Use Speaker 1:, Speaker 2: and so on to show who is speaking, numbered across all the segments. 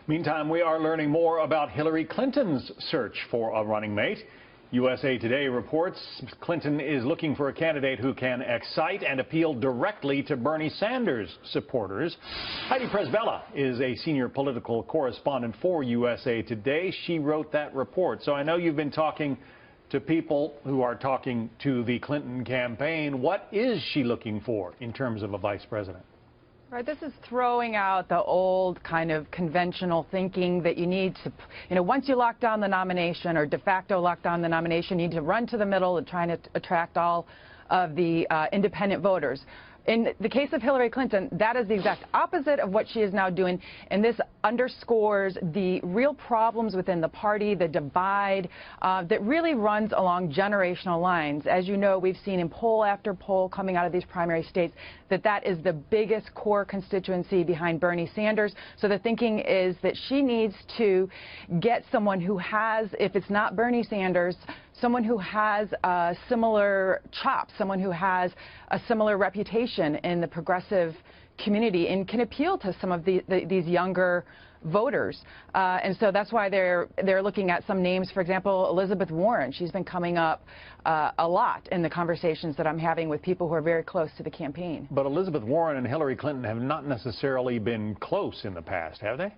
Speaker 1: Meantime, we are learning more about Hillary Clinton's search for a running mate. USA Today reports Clinton is looking for a candidate who can excite and appeal directly to Bernie Sanders supporters. Heidi Przybyla is a senior political correspondent for USA Today. She wrote that report. So I know you've been talking to people who are talking to the Clinton campaign. What is she looking for in terms of a vice president?
Speaker 2: Right, this is throwing out the old kind of conventional thinking that you need to, once you lock down the nomination or de facto lock down the nomination, you need to run to the middle and try to attract all of the independent voters. In the case of Hillary Clinton, that is the exact opposite of what she is now doing, and this underscores the real problems within the party, the divide that really runs along generational lines. As you know, we've seen in poll after poll coming out of these primary states that is the biggest core constituency behind Bernie Sanders. So the thinking is that she needs to get someone who has, if it's not Bernie Sanders, someone who has a similar chops, someone who has a similar reputation in the progressive community and can appeal to some of these younger voters. And so that's why they're looking at some names. For example, Elizabeth Warren. She's been coming up a lot in the conversations that I'm having with people who are very close to the campaign.
Speaker 1: But Elizabeth Warren and Hillary Clinton have not necessarily been close in the past, have they?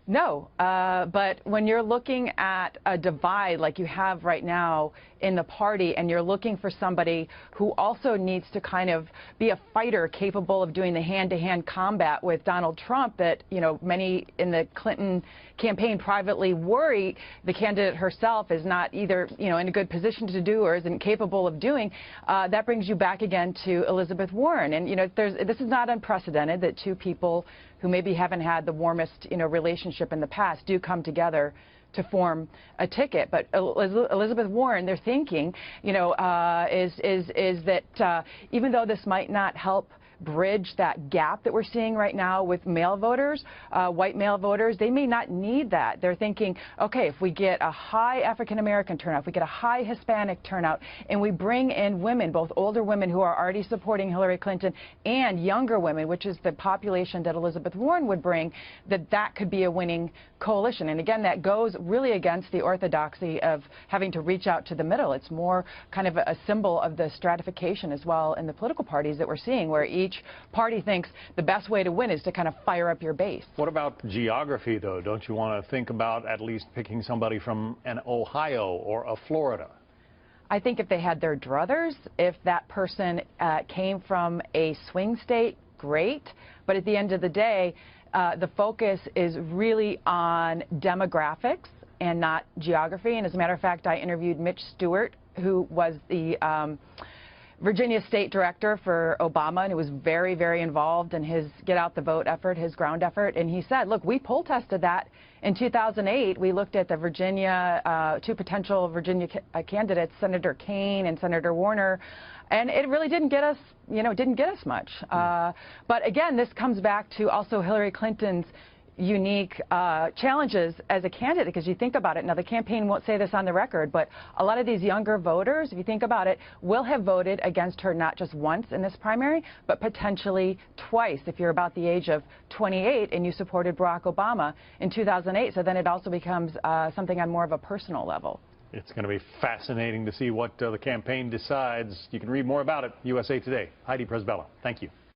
Speaker 2: No, but when you're looking at a divide like you have right now in the party, and you're looking for somebody who also needs to kind of be a fighter capable of doing the hand-to-hand combat with Donald Trump that, many in the Clinton campaign privately worry the candidate herself is not either, in a good position to do or isn't capable of doing, that brings you back again to Elizabeth Warren. And, this is not unprecedented that two people who maybe haven't had the warmest, relationship in the past do come together to form a ticket. But Elizabeth Warren, their thinking, is that even though this might not help bridge that gap that we're seeing right now with male voters, white male voters, they may not need that. They're thinking, okay, if we get a high African-American turnout, if we get a high Hispanic turnout, and we bring in women, both older women who are already supporting Hillary Clinton and younger women, which is the population that Elizabeth Warren would bring, that could be a winning coalition. And again, that goes really against the orthodoxy of having to reach out to the middle. It's more kind of a symbol of the stratification as well in the political parties that we're seeing, where each party thinks the best way to win is to kind of fire up your base.
Speaker 1: What about geography, though? Don't you want to think about at least picking somebody from an Ohio or a Florida?
Speaker 2: I think if they had their druthers, if that person came from a swing state, great. But at the end of the day, the focus is really on demographics and not geography. And as a matter of fact, I interviewed Mitch Stewart, who was the Virginia State Director for Obama, and who was very, very involved in his get out the vote effort, his ground effort. And he said, look, we poll tested that in 2008. We looked at the Virginia, two potential Virginia candidates, Senator Kaine and Senator Warner, and it really didn't get us, didn't get us much. But again, this comes back to also Hillary Clinton's unique challenges as a candidate, because you think about it, now the campaign won't say this on the record, but a lot of these younger voters, if you think about it, will have voted against her not just once in this primary, but potentially twice if you're about the age of 28 and you supported Barack Obama in 2008. So then it also becomes something on more of a personal level.
Speaker 1: It's going to be fascinating to see what the campaign decides. You can read more about it, USA Today. Heidi Przybyla, thank you.